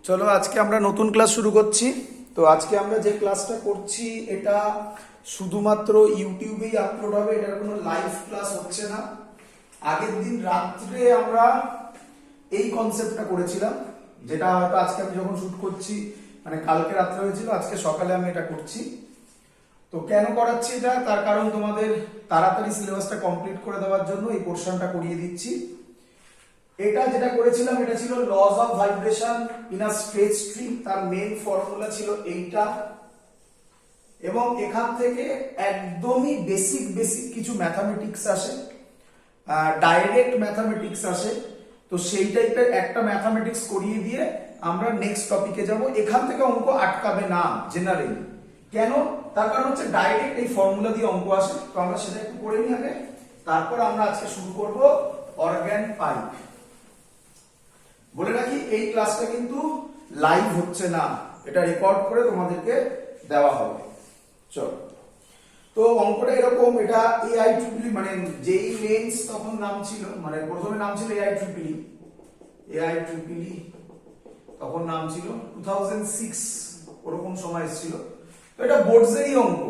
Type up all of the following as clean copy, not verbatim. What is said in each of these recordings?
চলো আজকে আমরা নতুন ক্লাস শুরু করছি। তো আজকে আমরা যে ক্লাসটা করছি এটা শুধুমাত্র ইউটিউবেই আপলোড হবে, এটার কোনো লাইভ ক্লাস হচ্ছে না। আগের দিন রাত্রে আমরা এই কনসেপ্টটা করেছিলাম, যেটা হয়তো আজকে আমি যখন শুট করছি মানে কালকে রাত্রে হয়েছিল, আজকে সকালে আমি এটা করছি। তো কেন করাচ্ছি এটা, তার কারণ তোমাদের তাড়াতাড়ি সিলেবাসটা কমপ্লিট করে দেওয়ার জন্য এই পোর্শনটা করিয়ে দিচ্ছি। এটা যেটা করেছিলাম এটা ছিল laws of vibration in a straight string, তার মেইন ফর্মুলা ছিল এইটা, এবং এখান থেকে একদমই বেসিক কিছু ম্যাথামেটিক্স আসে, ডাইরেক্ট ম্যাথামেটিক্স আসে। তো সেই টাইপের একটা ম্যাথামেটিক্স করিয়ে দিয়ে আমরা নেক্সট টপিকে যাব। এখান থেকে অঙ্ক আটকাবে না জেনারেলি। কেন? তার কারণ হচ্ছে ডাইরেক্ট এই ফর্মুলা দিয়ে অঙ্ক আসে। তো আমরা সেটা একটু করে নিই আগে, তারপর আমরা আজকে শুরু করব অর্গান পাইপ। বলে রাখি এই ক্লাসটা কিন্তু লাইভ হচ্ছে না, এটা রেকর্ড করে তোমাদেরকে দেওয়া হবে। চলো, তো অঙ্কটা এরকম, এটা এআই ট্রিপলি মানে যেই মেন্স তখন নাম ছিল, মানে প্রথমে নাম ছিল এআই ট্রিপলি, তখন নাম ছিল 2006 ওরকম সময় এসেছিল। তো এটা বোর্ডসেরই অঙ্ক,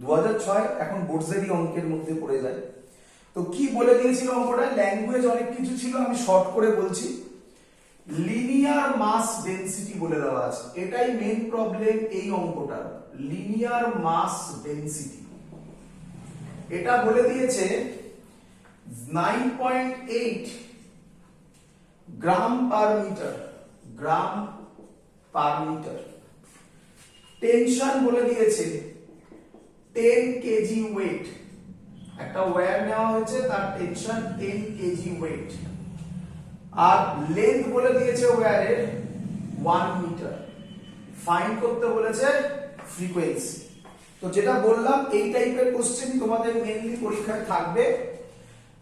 2006 এখন বোর্ডসেরই অঙ্কের মধ্যে পড়ে যায়। তো কি বলে দিয়েছিল অঙ্কটা, ল্যাঙ্গুয়েজ অনেক কিছু ছিল, আমি শর্ট করে বলছি। লিনিয়ার মাস ডেনসিটি বলে দেওয়া আছে, এটাই মেইন প্রবলেম এই অঙ্কটা। লিনিয়ার মাস ডেনসিটি এটা বলে দিয়েছে 9.8 গ্রাম পার মিটার। টেনশন বলে দিয়েছে 10 কেজি ওয়েট, একটা ওয়্যার নেওয়া হয়েছে, তার টেনশন 10 কেজি ওয়েট। আর লেন্থ বলে দিয়েছে ওয়্যারের 1 মিটার। ফাইন্ড করতে বলেছে ফ্রিকোয়েন্সি। তো যেটা বললাম এই টাইপের কোশ্চেন তোমাদের মেইনলি পরীক্ষায় থাকবে।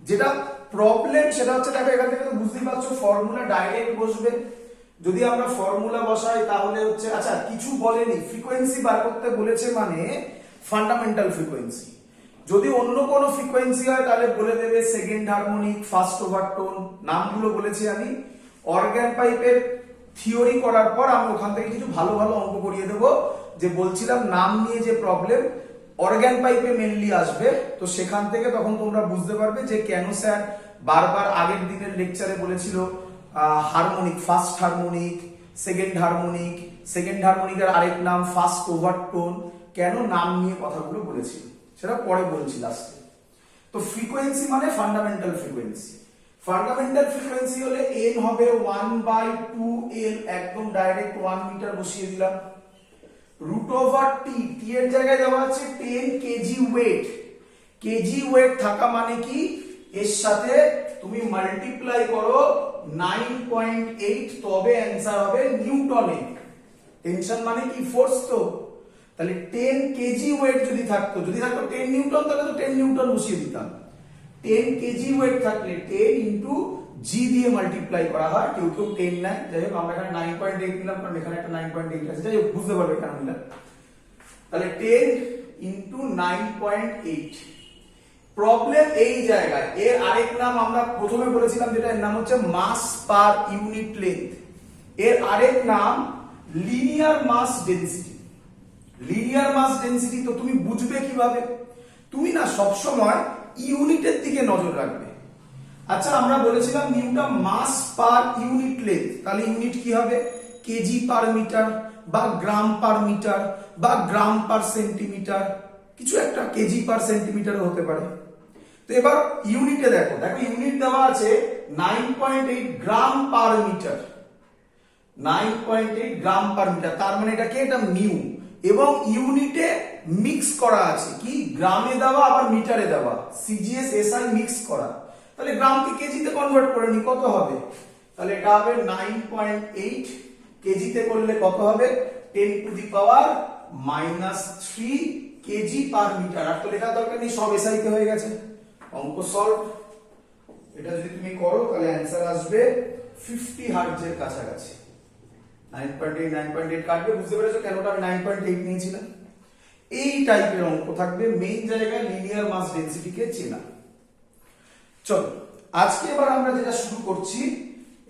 যেটা প্রবলেম সেটা হচ্ছে, দেখো এখান থেকে তো বুঝতেই পারছো ফর্মুলা ডাইরেক্ট বসবে। যদি আমরা ফর্মুলা বসাই তাহলে হচ্ছে, আচ্ছা কিছু বলেনি, ফ্রিকোয়েন্সি বার করতে বলেছে মানে ফান্ডামেন্টাল ফ্রিকোয়েন্সি। যদি অন্য কোনো ফ্রিকোয়েন্সি হয় তাহলে বলে দেবে সেকেন্ড হারমোনিক, ফার্স্ট ওভারটোন, নামগুলো বলেছি আমি। অর্গান পাইপের থিওরি করার পর আমি ওখান থেকে কিছু ভালো ভালো অঙ্ক করিয়ে দেবো। যে বলছিলাম নাম নিয়ে যে প্রবলেম অর্গান পাইপে মেনলি আসবে, তো সেখান থেকে তখন তোমরা বুঝতে পারবে যে কেন স্যার বারবার আগের দিনের লেকচারে বলেছিল হারমোনিক, ফার্স্ট হারমোনিক, সেকেন্ড হারমোনিকের আরেক নাম ফার্স্ট ওভারটোন, কেন নাম নিয়ে কথাগুলো বলেছিল সেটা পরে বলছি লাস্টে। তো ফ্রিকোয়েন্সি মানে ফান্ডামেন্টাল ফ্রিকোয়েন্সি। ফান্ডামেন্টাল ফ্রিকোয়েন্সি হলে n হবে 1/2l, একদম ডাইরেক্ট 1 মিটার বসিয়ে দিলাম। রুট ওভার টি, টি এর জায়গায় দেওয়া আছে 10 কেজি ওয়েট। কেজি ওয়েট থাকা মানে কি, এর সাথে তুমি মাল্টিপ্লাই করো 9.8, তবে অ্যান্সার হবে নিউটনে। টেনশন মানে কি, ফোর্স। তো তাহলে 10 কেজি ওয়েট যদি থাকতো 10 নিউটন, তাহলে তো 10 নিউটন বসিয়ে দিতাম। 10 কেজি ওয়েট থাকলে 10 ইন্টু জি দিয়ে মাল্টিপ্লাই করা হয়, কেউ 10 নেয়। যাই হোক আমরা এখানে 9.8 নিলাম, কারণ এখানে একটা 9.8 আছে, যাই হোক বুঝতে পারবে কেন নিলাম। তাহলে 10 ইন্টু 9.8। প্রবলেম এই জায়গায়, এর আরেক নাম আমরা প্রথমে বলেছিলাম, যেটা এর নাম হচ্ছে মাস পার ইউনিট লেন্থ। এর আরেক নাম লিনিয়ার মাস ডেনসিটি। লিনিয়ার মাস ডেনসিটি তো তুমি বুঝবে কিভাবে, তুমি না সবসময় ইউনিটের দিকে নজর রাখবে। আচ্ছা আমরা বলেছিলাম নিউটা মাস পার ইউনিট লেন্থ, তাহলে ইউনিট কি হবে, কেজি পার মিটার বা গ্রাম পার মিটার বা গ্রাম পার সেন্টিমিটার, কিছু একটা কেজি পার সেন্টিমিটার হতে পারে। তো এবার ইউনিটে দেখো ইউনিট দেওয়া আছে 9.8 গ্রাম পার মিটার। 9.8 গ্রাম পার মিটার, তার মানে এটা কি, এটা মিউ। এবং ইউনিটে মিক্স করা আছে কি, গ্রামে দেওয়া আবার মিটারে দেওয়া, সিজিএস এসআই মিক্স করা। তাহলে গ্রামকে কেজিতে কনভার্ট করে নি, কত হবে, তাহলে এটা হবে 9.8, কেজিতে করলে কত হবে 10 to the power -3 kg per metre. আর তো লেখা দরকার নেই, সব এসআই তে হয়ে গেছে। অঙ্ক সলভ। এটা যদি তুমি করো তাহলে অ্যান্সার আসবে 50 হার্টজের কাছাকাছি। 9.8 কাটবে, বুঝতে পেরেছো কেন আমি 9.8 নিয়েছিলাম। এই টাইপের অঙ্ক থাকবে, মেইন জায়গায় লিনিয়ার মাস ডেনসিটি কে চেনা। চলো আজকে এবার আমরা যেটা শুরু করছি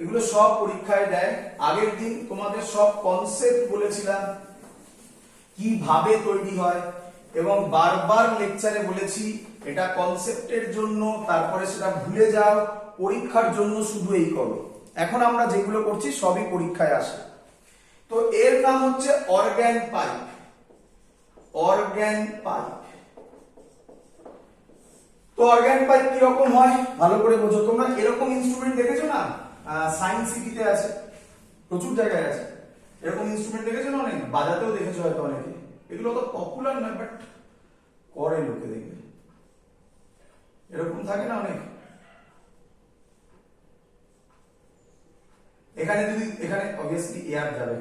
এগুলো সব পরীক্ষায় দেয়। আগের দিন তোমাদের সব কনসেপ্ট বলেছিলাম কিভাবে তৈরি হয়, এবং বারবার লেকচারে বলেছি এটা কনসেপ্টের জন্য, তারপরে সেটা ভুলে যাও, পরীক্ষার জন্য শুধু এই করো। এখন আমরা যেগুলো করছি সবই পরীক্ষায় আসে। তো এর নাম হচ্ছে অর্গান পাইপ। Organ pipe. তো অর্গান পাইপ কি রকম হয় ভালো করে বোঝো। তোমরা এরকম ইনস্ট্রুমেন্ট দেখেছো না, সায়েন্স সিটিতে আছে, প্রচুর জায়গায় আছে এরকম ইনস্ট্রুমেন্ট দেখেছো না, অনেক বাজাতেও দেখেছো হয়তো অনেকে। এগুলো তো পপুলার নয়, বাট করে লোকে, দেখবে এরকম থাকে না অনেক। এখানে যদি, এখানে অবভিয়াসলি এয়ার যাবে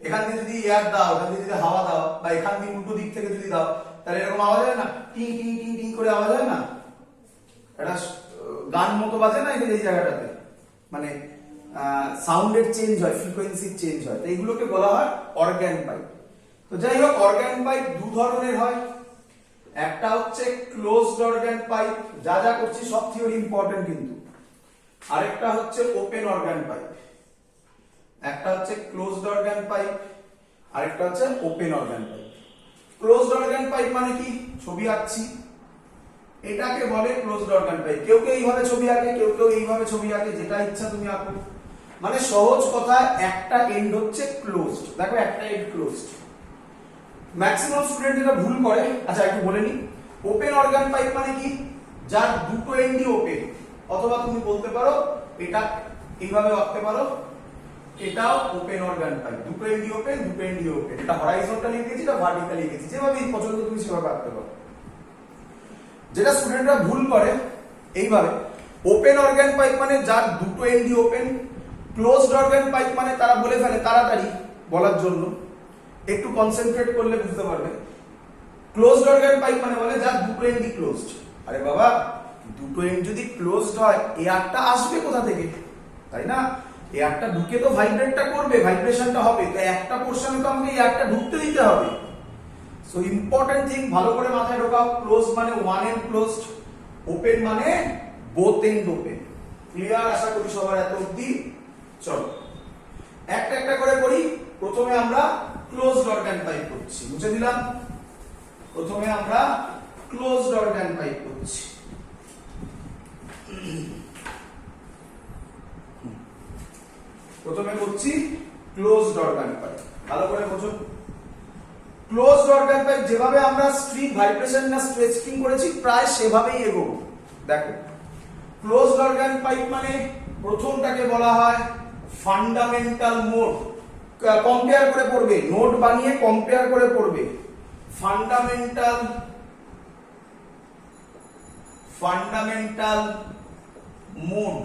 এখান দিয়ে যদি এয়ার দাও, এখান দিয়ে যদি হাওয়া দাও, বা এখান দিয়ে উল্টো দিক থেকে যদি দাও, তাহলে এরকম আওয়াজ হয় না, টিং টিং টিং টিং করে আওয়াজ হয় না, এটা গান মতো বাজে না এই জায়গাটাতে, মানে সাউন্ডের চেঞ্জ হয়, ফ্রিকোয়েন্সির চেঞ্জ হয়। তো এইগুলোকে বলা হয় অর্গান পাইপ। তো যাই হোক, অর্গান পাইপ দু ধরনের হয়। একটা হচ্ছে ক্লোজড অর্গান পাইপ, যা যা করছি সব থিওরি ইম্পর্টেন্ট কিন্তু। আরেকটা হচ্ছে ওপেন অর্গান পাইপ। একটা হচ্ছে ক্লোজড অর্গান পাইপ, আরেকটা হচ্ছে open organ pipe. Closed organ pipe মানে কি, ছবি আঁকছি, এটাকে বলে ক্লোজড অর্গান পাইপ। কেউ কেউ এইভাবে ছবি আঁকে, কেউ কেউ এইভাবে ছবি আঁকে, যেটা ইচ্ছা তুমি আঁকো। মানে সহজ কথা, একটা এন্ড হচ্ছে ক্লোজড। দেখো একটা এন্ড ক্লোজড, ম্যাক্সিমাম স্টুডেন্ট এটা ভুল করে। আচ্ছা একটু বলে নি, ওপেন অর্গান পাইপ মানে কি, যার দুটো এন্ডই ওপেন। অথবা তুমি বলতে পারো এটা এইভাবে আঁকতে পারো, এটাও ওপেন অর্গান পাইপ, দুটো এন্ডই ওপেন, দুটো এন্ডই ওপেন। এটা হরাইজন্টালি লিখেছি, এটা ভার্টিক্যালি লিখেছি, যেভাবে পছন্দ তুমি সেভাবে আঁকতে পারো। যেটা স্টুডেন্টরা ভুল করে এইভাবে, ওপেন অর্গান পাইপ মানে যার দুটো এন্ডই ওপেন। ক্লোজড অর্গান পাইপ মানে তারা বলে ফেলে তাড়াতাড়ি বলার জন্য, একটু কনসেন্ট্রেট করলে বুঝতে পারবে। ক্লোজড অর্গান পাইপ মানে বলে যার দুটো এন্ডই ক্লোজড। আরে বাবা, দুটো এন্ড যদি ক্লোজড হয়, এয়ারটা আসবে কোথা থেকে, তাই না? এয়ারটা ঢুকে তো ভাইব্রেটটা করবে, ভাইব্রেশনটা হবে, তাই একটা পোরশনে তো আমাকে এয়ারটা ঢুকতে দিতে হবে। সো ইম্পর্টেন্ট থিং ভালো করে মাথায় ঢোকাও, ক্লোজ মানে ওয়ান এন্ড ক্লোজড, ওপেন মানে বোথ এন্ড ওপেন। ক্লিয়ার? আশা করি সবার এত অবধি। চলো একটা একটা করে করি। প্রথমে আমরা ক্লোজড অর্গান পাইপ করছি, বুঝে দিলাম। প্রথমে আমরা ক্লোজড অর্গান পাইপ করছি। প্রথমে করছি ক্লোজড অর্গান পাইপ, ভালো করে বোঝো। ক্লোজড অর্গান পাইপ যেভাবে আমরা স্ট্রিং ভাইব্রেশন না স্ট্রেচিং করেছি, প্রায় সেভাবেই এগোবো। দেখো, ক্লোজড অর্গান পাইপ মানে প্রথমটাকে বলা হয় ফান্ডামেন্টাল মোড। কম্পেয়ার করে পড়বে, নোট বানিয়ে কম্পেয়ার করে পড়বে। Fundamental mode.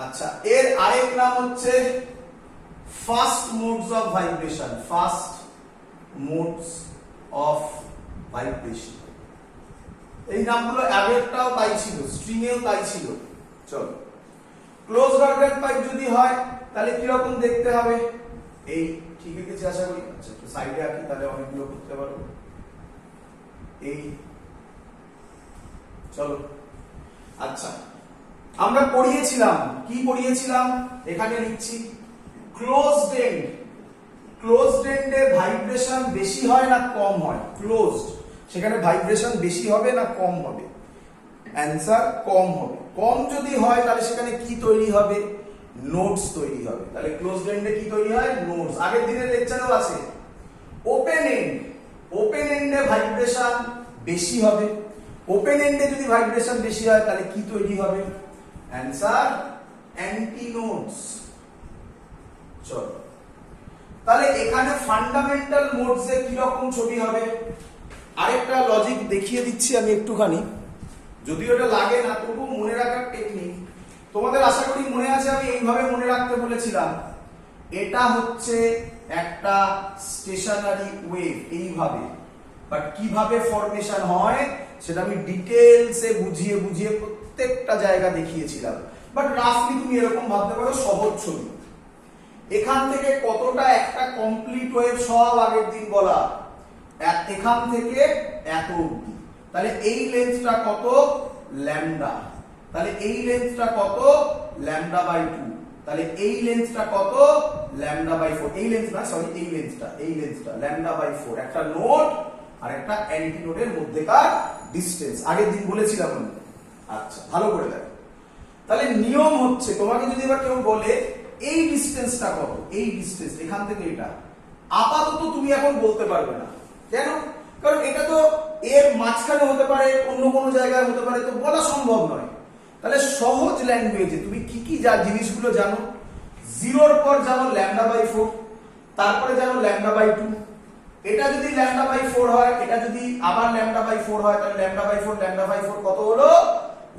আচ্ছা, এর আরেক নাম হচ্ছে first modes of vibration. First modes of vibration, এই নামগুলো আগেরটাও তাই ছিল, স্ট্রিং এও তাই ছিল। চলো, ক্লোজ অর্গান পাইপ যদি হয় তাহলে কি রকম দেখতে হবে, এই ঠিক আছে আশা করি। আচ্ছা, একটু সাইডে আঁকি, তাহলে অনেকগুলো করতে পারবো। এই চলো, আচ্ছা আমরা পড়িয়েছিলাম, কি পড়িয়েছিলাম, এখানে লিখছি ক্লোজড এন্ড। ক্লোজড এন্ডে ভাইব্রেশন বেশি হয় না কম হয়? ক্লোজড, সেখানে ভাইব্রেশন বেশি হবে না কম হবে? অ্যান্সার কম হবে। কম যদি হয় তাহলে সেখানে কি তৈরি হবে? নোটস তৈরি হবে। তাহলে ক্লোজড এন্ডে কি তৈরি হয়? নোটস। আগের দিনের লেকচারেও আছে। ওপেন এন্ড, ওপেন এন্ডে ভাইব্রেশন বেশি হবে। ওপেন এন্ডে যদি ভাইব্রেশন বেশি হয় তাহলে কি তৈরি হবে? Answer anti notes. চলো, তাহলে এখানে ফান্ডামেন্টাল মোডস এ কি রকম ছবি হবে? আরেকটা লজিক দেখিয়ে দিচ্ছি আমি একটুখানি, যদিও এটা লাগে না, তবু মনে রাখার টেকনিক তোমাদের আশা করি মনে আছে। আমি এইভাবে মনে রাখতে বলেছিলাম, এটা হচ্ছে একটা স্টেশনারি ওয়েভ, এইভাবে। বাট কিভাবে ফরমেশন হয় সেটা আমি ডিটেইলসে বুঝিয়ে বুঝিয়ে প্রত্যেকটা জায়গা দেখিয়েছিলাম। বাট রাফলি তুমি এরকম ভাবতে পারো, সহজ ছবি। এখান থেকে কতটা একটা কমপ্লিট ওয়েভ সব আগের দিন বলা, এখান থেকে এত অবধি। তাহলে এই লেন্থটা কত? ল্যামডা। তাহলে এই লেন্থটা কত? ল্যামডা বাই 2, তাহলে এই লেন্থটা কত ল্যামডা বাই 4, এই লেন্থ না সরি এই লেন্থটা ল্যামডা বাই 4, একটা নোড আর একটা অ্যান্টি নোডের মধ্যেকার ডিসটেন্স আগের দিন বলেছিলাম আমি। আচ্ছা ভালো করে দেখো, তাহলে নিয়ম হচ্ছে তোমাকে যদি এবার কেউ বলে এই ডিসটেন্সটা কত, এই ডিসটেন্স এখান থেকে এটা, আপাতত তুমি এখন বলতে পারবে না। কেন? কারণ এটা তো এর মাঝখানে হতে পারে, অন্য কোনো জায়গায় হতে পারে, তো বলা সম্ভব নয়। তাহলে সহজ ল্যাঙ্গুয়েজে তুমি কি কি যা জিনিসগুলো জানো, জিরোর পর জানো ল্যামডা বাই 4, তারপরে জানো ল্যামডা বাই 2, এটা যদি ল্যামডা বাই 4 হয়, এটা যদি আবার ল্যামডা বাই 4 হয়, তাহলে ল্যামডা বাই 4 কত হলো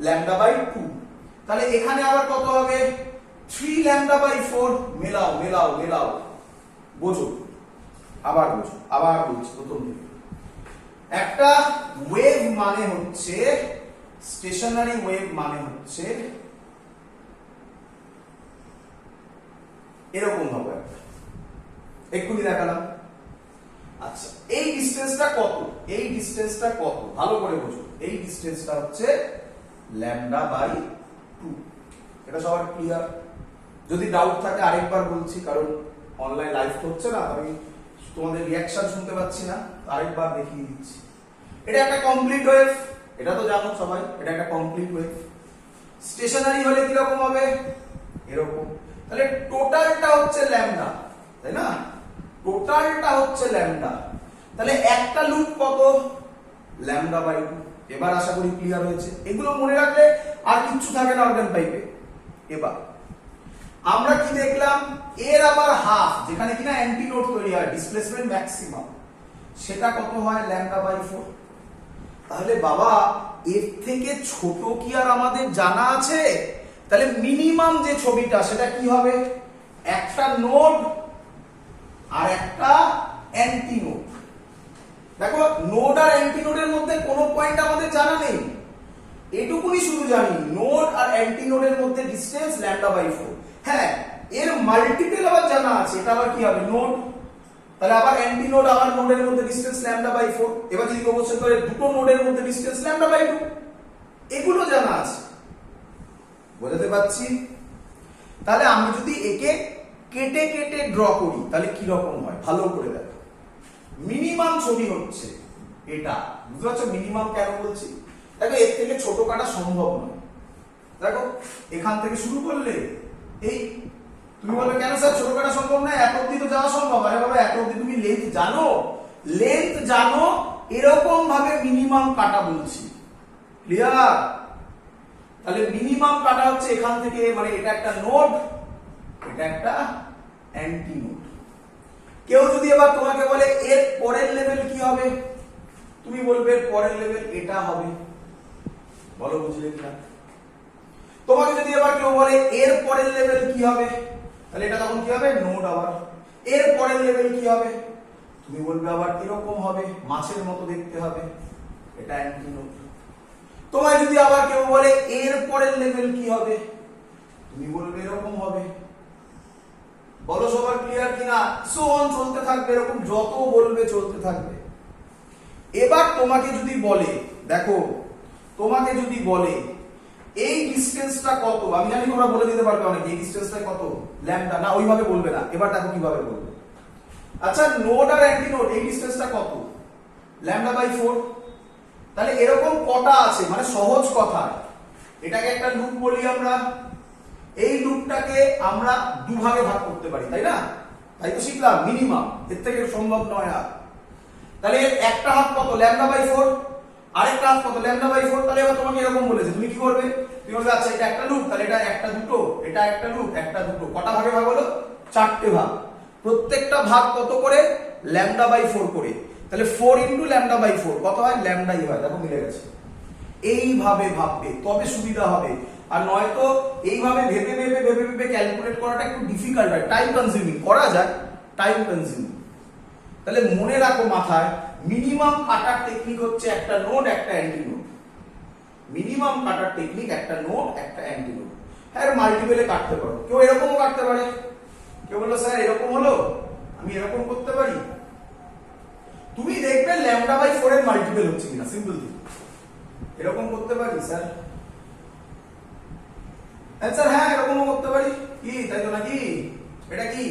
ল্যামডা বাই 2, তাহলে এখানে আবার কত হবে 3 ল্যামডা বাই 4, মেলাও বোঝো, আবার বলছি প্রথম থেকে। একটা ওয়েভ মানে হচ্ছে, স্টেশনারি ওয়েভ মানে হচ্ছে এরকম হবে, এক্ষুনি দেখালাম। আচ্ছা এই ডিসটেন্সটা কত ভালো করে বোঝো, এই ডিসটেন্সটা হচ্ছে ল্যামডা বাই 2, এটা সবার ক্লিয়ার? যদি ডাউট থাকে আরেকবার বলছি, কারণ অনলাইন লাইভ তো হচ্ছে না, আমি তোমাদের রিঅ্যাকশন শুনতে পাচ্ছি না, আরেকবার দেখিয়ে দিচ্ছি। এটা একটা কমপ্লিট ওয়েভ, এটা তো জানো সবাই, এটা একটা কমপ্লিট ওয়েভ। স্টেশনারি হলে কি রকম হবে, এরকম। তাহলে টোটালটা হচ্ছে ল্যামডা, তাই না? টোটালটা হচ্ছে ল্যামডা, তাহলে একটা লুপ কত ল্যামডা বাই 2। এবার আশা করি ক্লিয়ার হয়েছে, এগুলো মনে রাখলে আর কিচ্ছু থাকে না অর্গান পাইপে। এবার আমরা কি দেখলাম, এর আবার হাফ, যেখানে কিনা অ্যান্টি নোড তৈরি হয়, ডিসপ্লেসমেন্ট ম্যাক্সিমাম, সেটা কত হয় ল্যামডা বাই 4। তাহলে বাবা এর থেকে ছোট কি আর আমাদের জানা আছে? তাহলে মিনিমাম যে ছবিটা সেটা কি হবে, একটা নোড আর একটা অ্যান্টি নোড। দেখো নোড আর অ্যান্টি নোডের মধ্যে কোনো পয়েন্ট আমাদের জানা নেই, এটুকুনি শুধু জানি নোড আর অ্যান্টি নোডের মধ্যে ডিসটেন্স ল্যামডা বাই 4। হ্যাঁ এর মাল্টিপল আবার জানা আছে, এটা আবার কি হবে নোড, তাহলে আবার অ্যান্টি নোড আবার নোডের মধ্যে ডিসটেন্স ল্যামডা বাই 4। এবার যদি কোশ্চেন করে দুটো নোডের মধ্যে ডিসটেন্স ল্যামডা বাই 2, এগুলো জানা আছে, বোঝাতে পারছি? তাহলে আমি যদি একে কেটে কেটে ড্র করি তাহলে কি রকম হয় ভালো করে দেখো। মিনিমাম ছবি হচ্ছে এটা, বুঝতে পারছো মিনিমাম কেন বলছি? দেখো এর থেকে ছোট কাটা সম্ভব নয়। দেখো এখান থেকে শুরু করলে এই, তুমি বলবে কেন স্যার ছোট কাটা সম্ভব না, এত অবধি তো যাওয়া সম্ভব। আরে বাবা এত অবধি তুমি লেন্থ জানো, এরকম ভাবে মিনিমাম কাটা বলছি, ক্লিয়ার? তাহলে মিনিমাম কাটা হচ্ছে এখান থেকে, মানে এটা একটা নোড, এটা একটা অ্যান্টি নোড। কেউ যদি এবার তোমাকে বলে এর পরের লেভেল কি হবে, তুমি বলবে এর পরের লেভেল এটা হবে, বলো বুঝলে কিনা? তোমাকে যদি এবার কেউ বলে এর পরের লেভেল কি হবে, তাহলে এটা তখন কি হবে নোড। আবার এর পরের লেভেল কি হবে, তুমি বলবে আবার এরকম হবে, মাছের মতো দেখতে হবে, এটা অ্যান্টি নোড। তোমায় যদি আবার কেউ বলে এর পরের লেভেল কি হবে, তুমি বলবে এরকম হবে, বলো সবার ক্লিয়ার কিনা? সো অন চলতে থাকবে, এরকম যত বলবে চলতে থাকবে। এবার তোমাকে যদি বলে, দেখো তোমাকে যদি বলে এই ডিসটেন্সটা কত, আমি জানি তোমরা বলে দিতে পারবে অনেক, এই ডিসটেন্সটা কত ল্যামডা, না ওইভাবে বলবে না। এবার দেখো কিভাবে বলবে। আচ্ছা নোড আর অ্যান্টি নোড এই ডিসটেন্সটা কত ল্যামডা বাই 4। তাহলে এরকম কটা আছে, মানে সহজ কথা, এটাকে একটা লুপ বলি আমরা, এই লুপটাকে আমরা দুভাগে ভাগ করতে পারি, তাই না? তাই তো শিখলাম মিনিমাম, এর থেকে সম্ভব নয় আর। তাহলে একটা হাত কত ল্যামডা বাই 4, আরেকটা হাত কত ল্যামডা বাই 4। তাহলে এবার তোমাকে এরকম বলেছে, তুমি কি করবে? তুমি বলবে আচ্ছা এটা একটা লুপ, তাহলে এটা একটা দুটো, এটা একটা লুপ একটা দুটো, কটা ভাগে ভাগ হলো? 4টে ভাগ। প্রত্যেকটা ভাগ কত করে ল্যামডা বাই 4 করে, তাহলে 4 ইনটু ল্যামডা বাই 4 কত হয় ল্যামডাই হয়। দেখো মিলে গেছে। এইভাবে ভাববে তবে সুবিধা হবে, আর নয়তো এইভাবে ভেবে ভেবে ভেবে ভেবে ক্যালকুলেট করাটা একটু ডিফিকাল্ট হয়, টাইম কনজিউমিং। করা যায়, টাইম কনজিউমিং। তাহলে মনে রাখো মাথায়, মিনিমাম কাটার টেকনিক হচ্ছে একটা নোড একটা অ্যান্টি নোড। মিনিমাম কাটার টেকনিক একটা নোড একটা অ্যান্টি নোড। হ্যাঁ মাল্টিপলে কাটতে পারো, কেউ এরকমও কাটতে পারে। কেউ বললো স্যার এরকম হলো, আমি এরকম করতে পারি। তুমি দেখবে ল্যামডা বাই 4 এর মাল্টিপল হচ্ছে কিনা, সিম্পল থিং। এরকম করতে পারি স্যার, অ্যান্সার হ্যাঁ এরকমও করতে পারি, কি তাই তো নাকি? এটা কি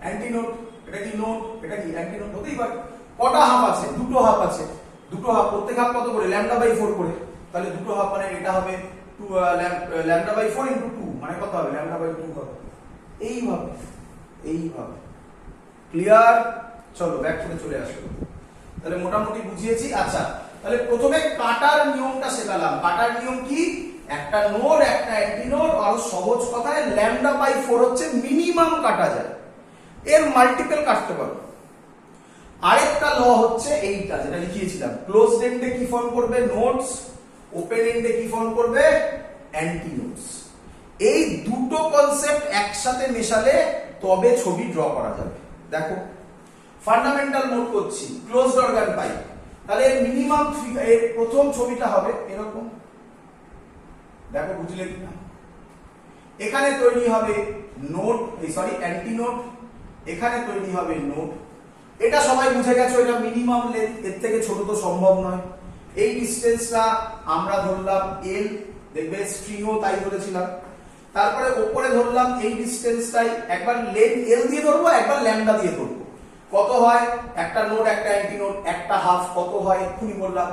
অ্যান্টিনোড, এটা কি নোড, এটা কি অ্যান্টিনোড হতেই পারে। কটা হাফ আছে? দুটো হাফ আছে। দুটো হাফ, প্রত্যেক হাফ কত করে? λ/4 করে। তাহলে দুটো হাফ মানে এটা হবে λ/4 ইনটু 2 মানে কত হবে? λ/2 হবে। এইভাবে এইভাবে ক্লিয়ার? চলো ব্যাক করে চলে আসো। তাহলে মোটামুটি বুঝিয়েছি। আচ্ছা, তাহলে প্রথমে কাটার নিয়মটা শেখালাম। কাটার নিয়ম কি? একটা নোড একটা অ্যান্টিনোড, আর সহজ কথায় λ/4 হচ্ছে মিনিমাম কাটা যায়, এর মাল্টিপল কাটতে পারো। আরেকটা ল হচ্ছে এইটা যেটা লিখিয়েছিলাম, ক্লোজড এন্ডে কি ফর্ম করবে? নোডস, ওপেন এন্ডে কি ফর্ম করবে? অ্যান্টিনোডস। এই দুটো কনসেপ্ট একসাথে মেশালে তবে ছবি ড্র করা যাবে। দেখো ফান্ডামেন্টাল নোট করছি, ক্লোজড অর্গান পাই, তাহলে এর মিনিমাম এর প্রথম ছবিটা হবে এরকম। দেখো বুঝলে কিনা? এখানে তৈরি হবে নোড, সরি অ্যান্টিনোড, এখানে তৈরি হবে নোড। এটা সবাই বুঝে গেছো, এটা মিনিমাম লেন্থ, এর থেকে ছোট তো সম্ভব নয়। এই ডিসটেন্সটা আমরা ধরলাম এল, দেখবে স্ট্রিংও তাই ধরেছিলাম। তারপরে উপরে ধরলাম এই ডিসটেন্সটাই, একবার লেন্থ এল দিয়ে ধরবো, একবার ল্যামডা দিয়ে ধরবো। কত হয়? একটা নোড একটা অ্যান্টিনোড, একটা হাফ কত হয় এক্ষুনি বললাম,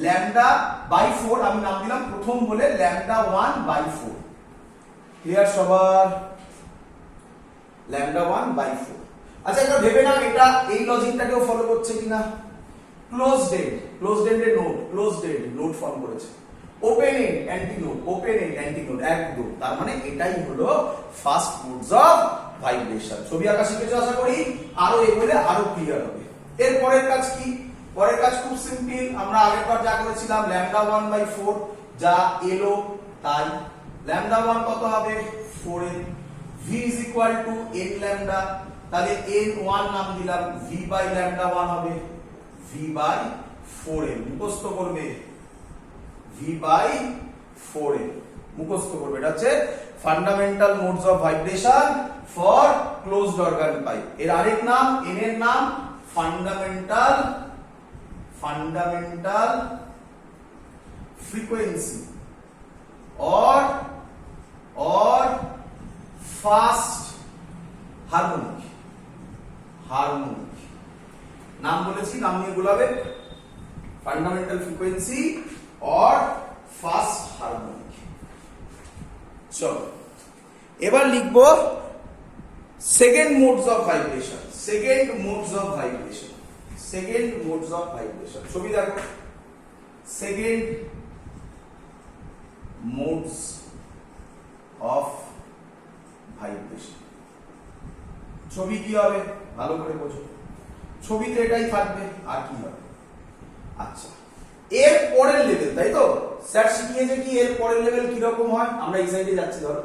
λ/4 আমি নাম দিলাম প্রথম বলে λ1/4। ক্লিয়ার সবার? λ1/4। আচ্ছা এটা ভেবে না এটা এই লজিকটাকেও ফলো করছে কিনা। ক্লোজড এন্ড, ক্লোজড এন্ডে node, closed end node form করেছে। Open end antinode, open end antinode, একদম। তার মানে এটাই হলো ফার্স্ট মোডস অফ ভাইব্রেশন। ছবি আঁকা শিখেছো আশা করি, আরো এগুলো আরো ক্লিয়ার হবে। এর পরের কাজ কি? পরের কাজ খুব সিম্পল, আমরা আগেরবার যা করেছিলাম λ1/4 যা এলো তাই। λ1 কত হবে? 4n। v is equal to n lambda, তাহলে n1 নাম দিলাম, v/λ1 হবে v/4n। মুখস্থ করবে v/4n, মুখস্থ করবে। এটা হচ্ছে fundamental modes of vibration for closed organ pipe. এর আরেক নাম, n এর নাম fundamental frequency or first harmonic. নাম বলেছি, নাম নিয়ে গোলাবে। Fundamental frequency or first harmonic. চলো এবার লিখবো second modes of vibration. Second modes of vibration, second modes of vibration. ছবি দেখো, সেকেন্ড মোডস অফ ভাইব্রেশন। ছবি কি হবে ভালো করে বোঝো, ছবিতে এটাই থাকবে আর কি হবে। আচ্ছা এর পরের লেভেল, তাই তো স্যার শিখিয়েছে কি এর পরের লেভেল কি রকম হয়। আমরা এই সাইডে যাচ্ছি ধরো,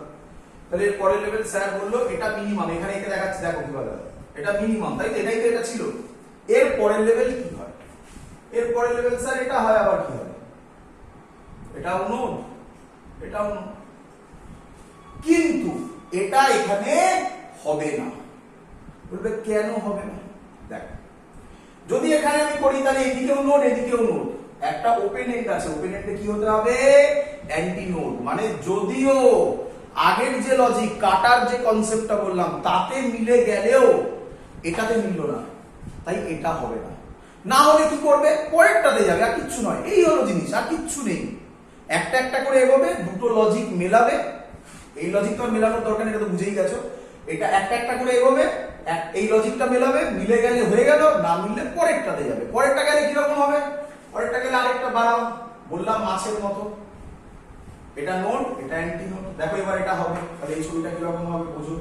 তাহলে এর পরের লেভেল স্যার বললো এটা মিনিমাম, এখানে একে দেখাচ্ছি দেখো কিভাবে এটা মিনিমাম, তাই তো এটাই তো এটা ছিল। এর পরের লেভেল কি হয়? এর পরের লেভেল স্যার এটা হয়, আবার কি হবে? এটাও নোড, এটাও নোড, কিন্তু এটা এখানে হবে না। বলবে কেন হবে না? দেখ যদি এখানে আমি করি তাহলে এদিকেও নোড এদিকেও নোড, একটা ওপেন এন্ড আছে, ওপেন এন্ডে কি হতে হবে? Anti node. মানে যদিও আগের যে লজিক কাটার যে কনসেপ্টটা বললাম তাতে মিলে গেলেও এটাতে মিললো না, তাই এটা হবে না। না হলে কি করবে? পরেরটাতে যাবে, আর কিচ্ছু নয়। এই হলো জিনিস, আর কিচ্ছু নেই। একটা একটা করে এগোবে, দুটো লজিক মেলাবে। এই লজিকটা মেলানোর দরকার নেই, এটা তো বুঝেই গেছো। এটা একটা একটা করে এগোবে, এই লজিকটা মেলাবে, মিলে গেলে হয়ে গেল, না মিললে পরেরটাতে যাবে। পরেরটা গেলে কিরকম হবে? পরেরটা গেলে আরেকটা বাড়াও, বললাম মাছের মতো। এটা নোড, এটা অ্যান্টি নোড। দেখো এবার এটা হবে, তাহলে এই ছবিটা কিরকম হবে বোঝো।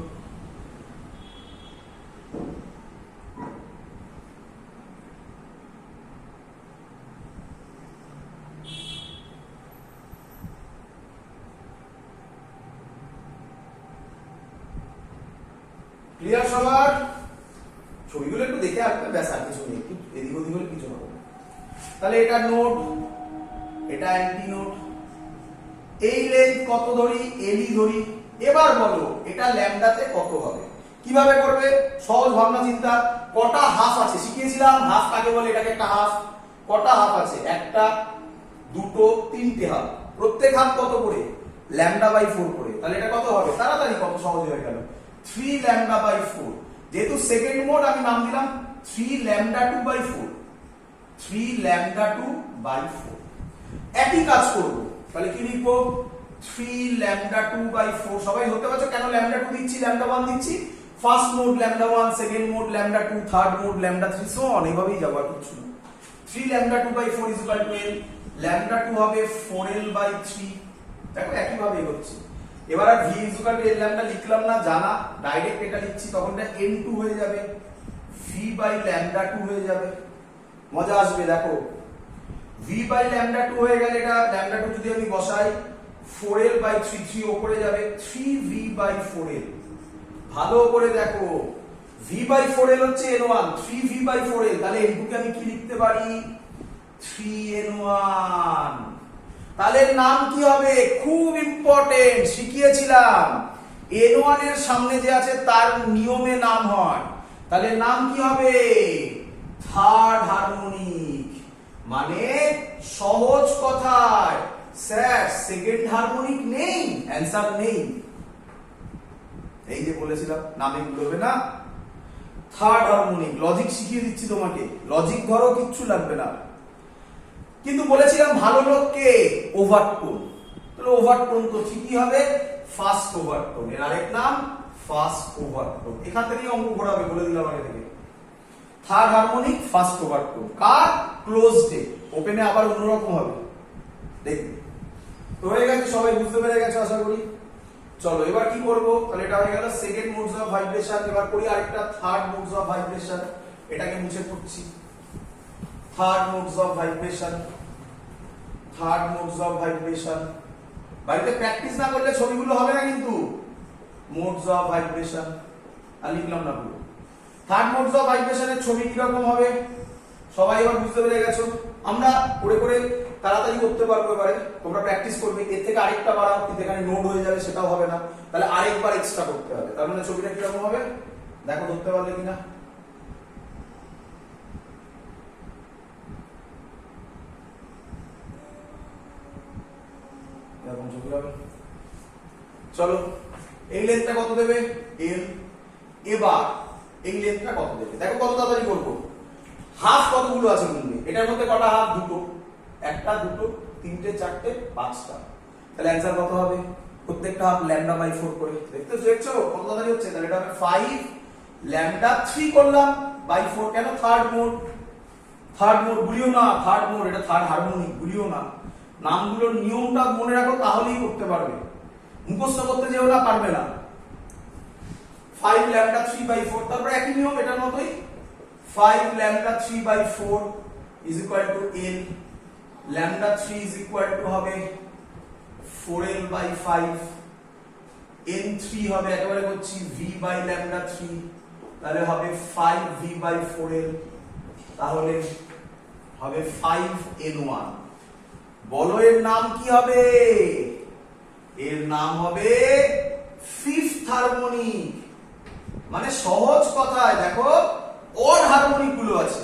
ক্লিয়ার সবার? ছবিগুলো একটু দেখে আসবে, ব্যাস আর কিছু নেই, একটু এদিক ওদিক হলে কিছু হবে না। তাহলে এটা নোড, এটা অ্যান্টি নোড। এই লেন্থ কত ধরি? এলই ধরি। এবার বলো এটা ল্যামডাতে কত হবে? কিভাবে করবে? সহজ ভাবনা চিন্তা। কটা হাফ আছে শিখিয়েছিলাম, হাফ কাকে বলে, এটাকে একটা হাফ। কটা হাফ আছে? একটা, দুটো, তিনটে হাফ। প্রত্যেক হাফ কত করে? ল্যামডা বাই 4 করে, তাহলে এটা কত হবে? তাড়াতাড়ি কত সহজ হয়ে গেল, 3 ল্যামডা বাই 4। যেহেতু সেকেন্ড মোড আমি নাম দিলাম 3 ল্যামডা 2 বাই 4, 3 ল্যামডা 2 বাই 4। একই কাজ করব, তাহলে কি লিখবো? 3 ল্যামডা 2 বাই 4। সবাই ধরতে পারছো কেন ল্যামডা 2 দিচ্ছি, ল্যামডা 1 দিচ্ছি? First mode lambda 1, second mode lambda 2, third mode lambda 3, so on, এইভাবেই যাবো, আর কিছু না। 3 lambda 2 by 4 equal to l, lambda 2 হবে 4l বাই 3। দেখো একই ভাবে হচ্ছে। এবার আর v equal to l lambda লিখলাম না, জানা, ডাইরেক্ট এটা লিখছি, তখন এটা n2 হয়ে যাবে, v বাই ল্যামডা 2 হয়ে যাবে। মজা আসবে, দেখো v বাই ল্যামডা 2 হয়ে গেলে এটা ল্যামডা 2 যদি আমি বসাই 4l বাই 3, 3 উপরে যাবে, 3v বাই 4l। ভালো করে দেখো, v বাই 4l হচ্ছে n1, 3v বাই 4l, তাহলে n2 কে আমি কি লিখতে পারি? 3n1। তাহলে নাম কি হবে? খুব ইম্পর্টেন্ট, শিখিয়েছিলাম n1 এর সামনে যে আছে তার নিয়মে নাম হয়, তাহলে নাম কি হবে? Third harmonic. মানে সহজ কথায় স্যার সেকেন্ড হারমোনিক নেই, অ্যান্সার নেই। এই যে বলেছিলাম নামে গুলোবে না, থার্ড হারমোনিক। লজিক শিখিয়ে দিচ্ছি তোমাকে, লজিক ধরো, কিচ্ছু লাগবে না। কিন্তু বলেছিলাম ভালো লোককে ওভারটোন, তাহলে ওভারটোন তো ঠিকই হবে, ফার্স্ট ওভারটোন। এর আরেক নাম ফার্স্ট ওভারটোন। এখান থেকেই অঙ্ক ঘোরাবে, বলে দিলাম আগে থেকে। থার্ড হারমোনিক ফার্স্ট ওভারটোন কার? ক্লোজডে। ওপেনে আবার অন্যরকম হবে, দেখবে। তো হয়ে গেছে, সবাই বুঝতে পেরে গেছে আশা করি। চলো এবার কি করব? তাহলে এটা হয়ে গেল সেকেন্ড মোডস অফ ভাইব্রেশন। এবার করি আরেকটা থার্ড মোডস অফ ভাইব্রেশন, এটাকে মুছে পড়ছি। Third modes of vibration, third modes of vibration. বাড়িতে প্র্যাকটিস না করলে ছবিগুলো হবে না কিন্তু। মোডস অফ ভাইব্রেশন আর লিখলাম না পুরো। থার্ড মোডস অফ ভাইব্রেশনের ছবি কিরকম হবে সবাই এবার বুঝতে পেরে গেছো। আমরা করে করে তাড়াতাড়ি করতে পারবো, এবারে তোমরা প্র্যাকটিস করবে। এর থেকে আরেকটা বাড়াও, কিন্তু এখানে নোট হয়ে যাবে, সেটাও হবে না, তাহলে আরেকবার এক্সট্রা করতে হবে। তার মানে ছবিটা কিরকম হবে দেখো, ধরতে পারলে কিনা। এরকম ছবি হবে। চলো এই লেন্থটা কত দেবে? l। এবার এই লেন্থটা কত দেবে দেখো, কত তাড়াতাড়ি করবো। হাফ কতগুলো আছে মনে? এটার মধ্যে কটা হাফ? দুটো। একটা, দুটো, তিনটে, চারটে, পাঁচটা। তাহলে অ্যান্সার কত হবে? প্রত্যেকটা হাফ ল্যামডা বাই 4 করে। দেখছো কত তাড়াতাড়ি হচ্ছে? তাহলে এটা হবে 5 ল্যামডা 3 করলাম বাই 4। কেন? Third mode. থার্ড মোড ভুলিও না, থার্ড মোড, এটা থার্ড হারমোনিক, ভুলিও না। নামগুলোর নিয়মটা মনে রাখো, তাহলেই করতে পারবে। মুখস্থ করতে যেও না, পারবে না। 5 ল্যামডা 3 বাই 4, তারপর একই নিয়ম এটার মতোই। 5 lambda 3 by 4 is equal to l। Lambda 3 is equal to হবে 4l বাই 5। n3 হবে, একেবারে করছি, v বাই ল্যামডা 3, তাহলে হবে 5v বাই 4l, তাহলে হবে 5n1। বলো এর নাম কি হবে? এর নাম হবে ফিফথ হারমোনিক। মানে সহজ কথায় দেখো, অড হারমোনিক গুলো আছে,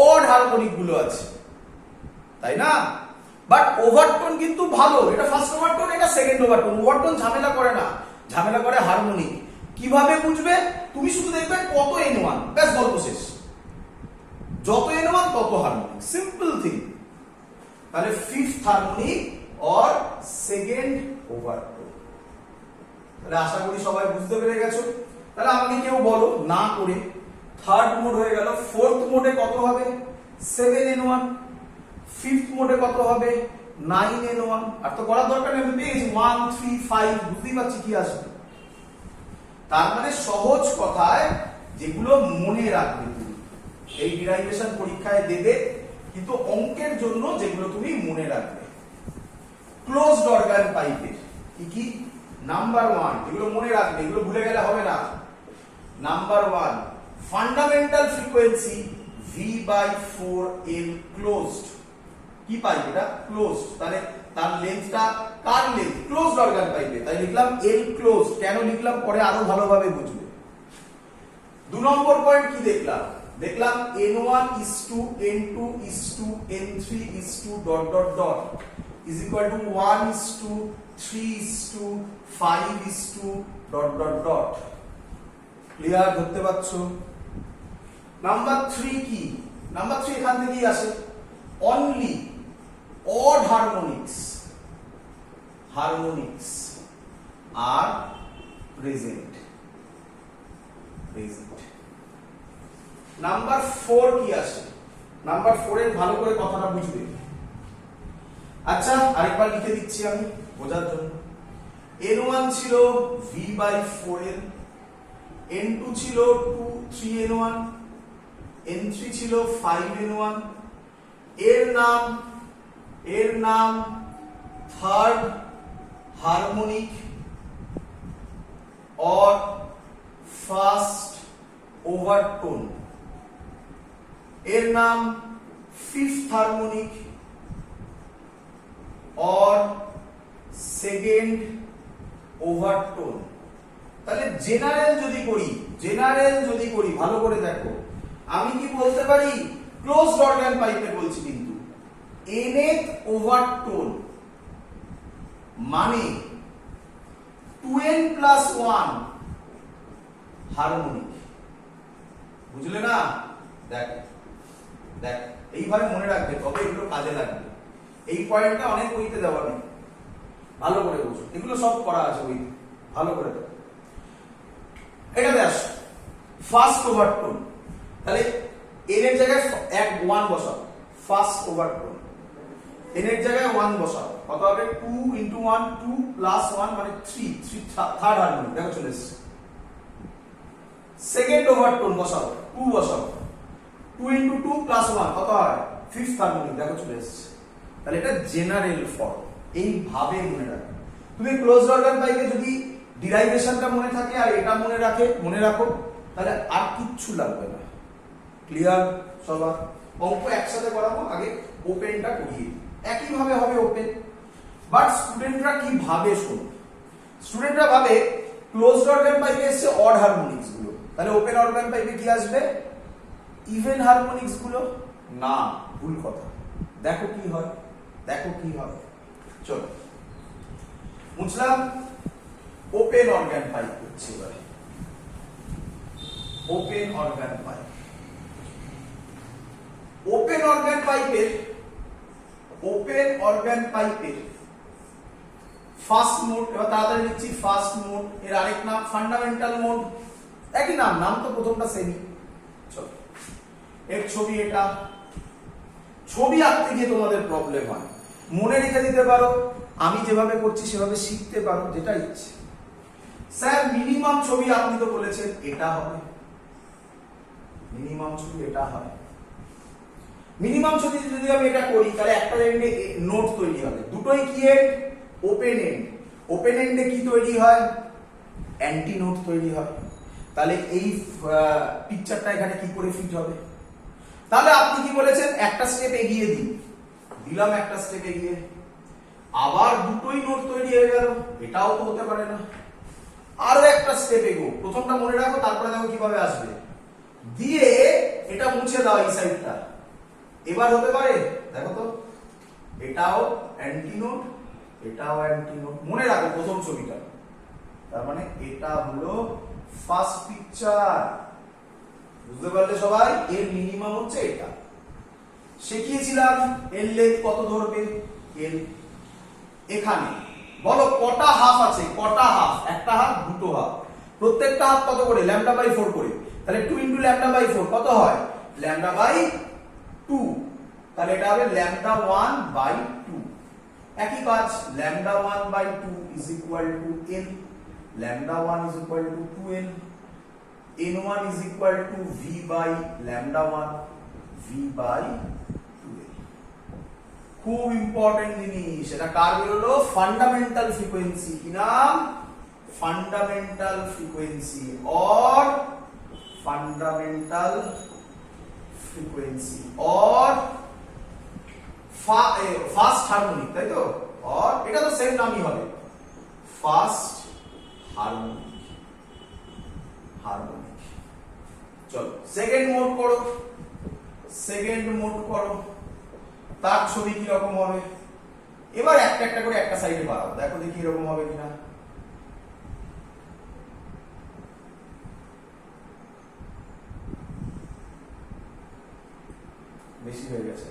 অড হারমোনিক গুলো আছে, তাই না? বাট ওভারটোন কিন্তু ভালো। এটা ফার্স্ট ওভারটোন, এটা সেকেন্ড ওভারটোন। ওভারটোন ঝামেলা করে না, ঝামেলা করে হারমোনিক। কিভাবে বুঝবে? তুমি শুধু দেখবে কত n1, ব্যাস গল্প শেষ। যত n1 তত হারমোনিক, সিম্পল থিং। তাহলে ফিফথ হারমোনিক অর সেকেন্ড ওভারটোন। তাহলে আশা করি সবাই বুঝতে পেরে গেছো। তাহলে আমাকে কেউ বলো না করে, থার্ড মোড হয়ে গেল। ফোর্থ মোডে কত হবে? 7n1। ফিফথ মোডে কত হবে? 9n1। আর তো করার দরকার নেই, আমি পেয়ে গেছি 1 3 5, বুঝতেই পারছি কি আসবে। তার মানে সহজ কথায় যেগুলো মনে রাখবে তুমি, এই ডিরাইভেশন পরীক্ষায় দেবে, কিন্তু অঙ্কের জন্য যেগুলো তুমি মনে রাখবে। ক্লোজড অর্গান পাইপের কি কি? নাম্বার 1, এগুলো মনে রাখবে, এগুলো ভুলে গেলে হবে না। Number 1, fundamental frequency v/4l closed. কি পাইপ এটা? ক্লোজড। তাহলে তার লেন্থটা কার লেন্থ? ক্লোজড অর্গান পাইপে, তাই লিখলাম l ক্লোজড। কেন লিখলাম পরে আরো ভালোভাবে বুঝবে। 2 নম্বর পয়েন্ট কি দেখলাম? দেখলাম n1 is to n2 is to n3 is to ... is equal to 1:3:5:... clear? ধরতে পারছো? নাম্বার 3 কি? নাম্বার 3 এখান থেকেই আসে। Only odd harmonics are present. Number 4 কি আসে? নাম্বার 4 এর ভালো করে কথাটা বুঝবে। আচ্ছা আরেকবার লিখে দিচ্ছি আমি বোঝার জন্য। n1 ছিল v/4n, n2 ছিল 3n1, n3 ছিল 5n1। এর নাম থার্ড হারমোনিক or ফার্স্ট ওভারটোন। এর নাম ফিফথ হারমোনিক or সেকেন্ড ওভারটোন। তাহলে জেনারেল যদি করি ভালো করে দেখো, আমি কি বলতে পারি? ক্লোজড অর্গান পাইপে বলছি কিন্তু nth ওভারটোন মানে 2n+1 হারমোনিক। বুঝলে না? দেখ এইভাবে মনে রাখবে, তবে এগুলো কাজে লাগবে। এই পয়েন্টটা অনেক বইতে দেওয়া নেই, ভালো করে বুঝো। এগুলো সব করা আছে বইতে, ভালো করে দেখো। এটাতে আস ফার্স্ট ওভারটোন। তাহলে n এর জায়গায় 1 বসাও, ফার্স্ট ওভারটোন। n এর জায়গায় 1 বসাও, কত হবে? 2 × 1 2 + 1 মানে 3 থার্ড হারমোনিক। দেখো চলে এসেছে। সেকেন্ড ওভারটোন বসাও, 2 বসাও, 2 × 2 + 1 কত হয়? Fifth harmonic. দেখো চলে এসেছে। তাহলে এটা জেনারেল ফর্ম, এইভাবে মনে রাখো। তুমি ক্লোজড অর্গান পাইপে যদি ডিরাইভেশনটা মনে থাকে আর এটা মনে রাখো, তাহলে আর কিচ্ছু লাগবে না। ক্লিয়ার সবার? অঙ্ক একসাথে করাবো, আগে ওপেনটা করিয়ে। একই ভাবে হবে ওপেন, বাট স্টুডেন্টরা কি ভাবে শোনো। স্টুডেন্টরা ভাবে ক্লোজড অর্গান পাইপে এসে অড হারমোনিক্স গুলো, তাহলে ওপেন অর্গান পাইপে কি আসবে? ইভেন হারমোনিক্স গুলো। না, ভুল কথা। দেখো কি হয়। চলো বুঝলাম। ওপেন অর্গান পাইপ হচ্ছে এবারে open organ pipe. Open organ পাইপের ফার্স্ট মোড, এবার তাড়াতাড়ি লিখছি। ফার্স্ট মোড, এর আরেক নাম ফান্ডামেন্টাল মোড। একই নাম তো প্রথমটা সেমই। চলো এর ছবি এটা। ছবি আঁকতে গিয়ে তোমাদের প্রবলেম হয়, মনে রেখে দিতে পারো, আমি যেভাবে করছি সেভাবে শিখতে পারো, যেটা ইচ্ছে। স্যার মিনিমাম ছবি আপনি তো বলেছেন এটা হবে, মিনিমাম ছবি এটা হয়। মিনিমাম ছবি যদি আমি এটা করি, তাহলে একটা এন্ডে নোট তৈরি হবে। দুটোই কি এন্ড? Open and. ওপেন এন্ডে কি তৈরি হয়? অ্যান্টি নোট তৈরি হয়। তাহলে এই পিকচারটা এখানে কি করে ফিট হবে? তাহলে আপনি কি বলেছেন? একটা স্টেপ এগিয়ে দিলাম, একটা স্টেপ এগিয়ে, আবার দুটোই নোট তৈরি হয়ে গেল। এটাও তো হতে পারে না। আরো একটা স্টেপ এগো, প্রথমটা মনে রাখো, তারপরে দেখো কিভাবে আসবে। দিয়ে এটা মুছে দাও এই সাইডটা। এবার হতে পারে? দেখো তো, এটাও অ্যান্টি নোট, এটাও অ্যান্টি নোট। মনে রাখো প্রথম ছবিটা, তার মানে এটা হলো ফার্স্ট পিকচার। বুঝতে পারলে সবাই? এর মিনিমাম হচ্ছে এটা। শিখিয়েছিলাম এর লেন্থ কত ধরবে? এল। এখানে বলো কটা হাফ আছে? কটা হাফ? একটা হাফ, দুটো হাফ। প্রত্যেকটা হাফ কত করে? λ/4 করে। তাহলে 2 × λ/4 কত হয়? λ/2। তাহলে এটা হবে λ1/2। একই কাজ, λ1/2 is equal to n, λ1 is equal to 2n, n1 is equal to v/λ1, v/2n। খুব ইম্পর্টেন্ট জিনিস, এটা কার বেরোলো? Fundamental frequency. কি নাম? Fundamental frequency or fundamental frequency or first harmonic, তাই তো? অর এটা তো সেম নামই হবে, ফার্স্ট হারমোনিক। চলো সেকেন্ড মোড করো। তার ছবি কি রকম হবে? এবার একটা একটা করে একটা সাইডে বাড়াবো, দেখো দেখি এরকম হবে কিনা। বেশি হয়ে গেছে।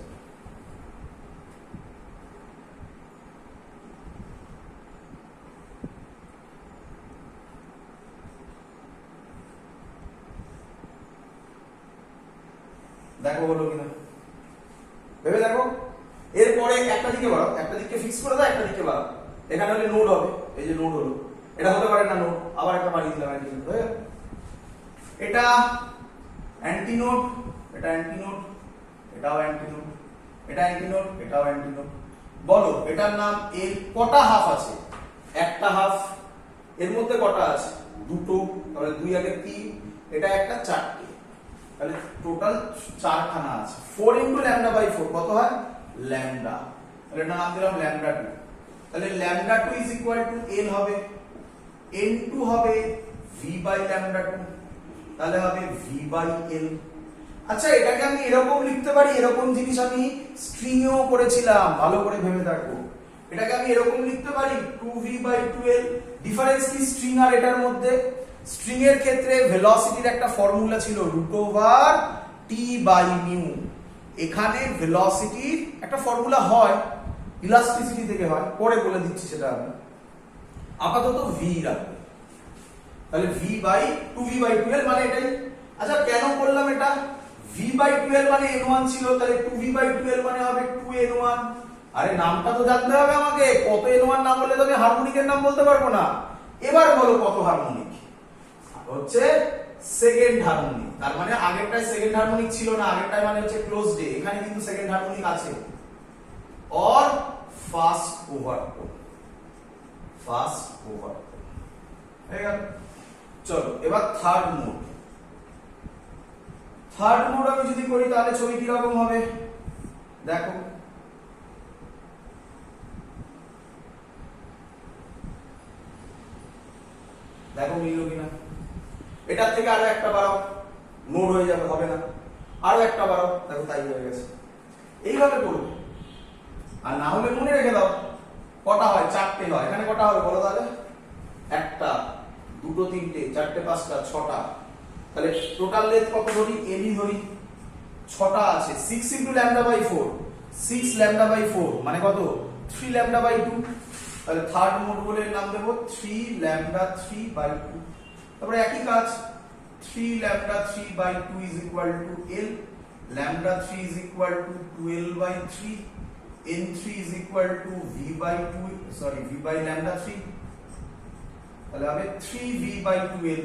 দেখো হলো কিনা, ভেবে দেখো। এরপরে একটা দিকে বাড়াও, একটা দিকে ফিক্স করে দাও, একটা দিকে বাড়াও। এখানে হলে নোড হবে, এই যে নোড হলো, এটা হতে পারে না নোড, আবার একটা বাড়িয়ে দিলাম অ্যান্টিনোড হয়ে গেল। এটা অ্যান্টিনোড, এটা অ্যান্টিনোড, এটাও অ্যান্টিনোড, এটা অ্যান্টিনোড, এটাও অ্যান্টিনোড। বলো এটার নাম, এর কটা হাফ আছে? একটা হাফ। এর মধ্যে কটা আছে? দুটো, তাহলে 2 আগে 3, এটা একটা 4টে, তাহলে টোটাল 4খানা আছে। 4 ইন্টু ল্যামডা বাই 4 কত হয়? ল্যামডা। তাহলে এটা নাম দিলাম ল্যামডা 2। তাহলে ল্যামডা 2 ইজ ইকুয়াল টু এল হবে, n2 হবে v বাই ল্যামডা 2, তাহলে হবে v বাই এল। আচ্ছা এটাকে আমি এরকম লিখতে পারি, এরকম জিনিস আমি স্ট্রিং এও করেছিলাম, ভালো করে ভেবে দেখো। এটাকে আমি এরকম লিখতে পারি 2v বাই 2l। ডিফারেন্স কি স্ট্রিং আর এটার মধ্যে? স্ট্রিং এর ক্ষেত্রে ভেলোসিটির একটা ফর্মুলা ছিল √t বাই মিউ। এখানে ভেলোসিটির একটা ফর্মুলা হয়, ইলাস্টিসিটি থেকে হয়, পরে বলে দিচ্ছি সেটা আমি। আপাতত v রাখবো, তাহলে v by 2v by 2l মানে এটাই। আচ্ছা কেন করলাম এটা? v বাই 2l মানে n1 ছিল, তাহলে 2v বাই 2l মানে হবে 2n1। আরে নামটা তো জানতে হবে আমাকে, কত n1 না বললে তো আমি হারমোনিকের নাম বলতে পারবো না। এবার বলো কত হারমোনিক? হচ্ছে সেকেন্ড হারমোনিক। তার মানে আগেরটায় সেকেন্ড হারমোনিক ছিল না, আগেরটায় মানে হচ্ছে ক্লোজড এ, এখানে কিন্তু সেকেন্ড হারমোনিক আছে। অর ফার্স্ট ওভারটোন, ফার্স্ট ওভারটোন হয়ে গেল। চলো এবার থার্ড মোড। থার্ড মোড আমি যদি করি তাহলে ছবি কিরকম হবে দেখো। দেখো মিলল কিনা? এটার থেকে আরো একটা বাড়াও, নোড হয়ে যাবে, হবে না। আরো একটা বাড়াও, দেখো তাই হয়ে গেছে। এইভাবে করবে, আর না হলে মনে রেখে দাও কটা হয়? 4টে হয়। এখানে কটা হবে বলো তাহলে? একটা, দুটো, তিনটে, চারটে, পাঁচটা, 6টা। তাহলে টোটাল লেন্থ কত ধরি? এলই ধরি, 6টা আছে। 6 into lambda by 4, 6 lambda by 4 মানে কত? 3 ল্যামডা বাই 2। তাহলে থার্ড মোড বলে নাম দেবো 3 ল্যামডা 3 বাই 2। তারপরে একই কাজ, 3 lambda 3 by 2 is equal to L, lambda 3 is equal to 12 by 3, n3 is equal to v by 2, sorry v by lambda 3, তাহলে হবে 3v বাই 2l।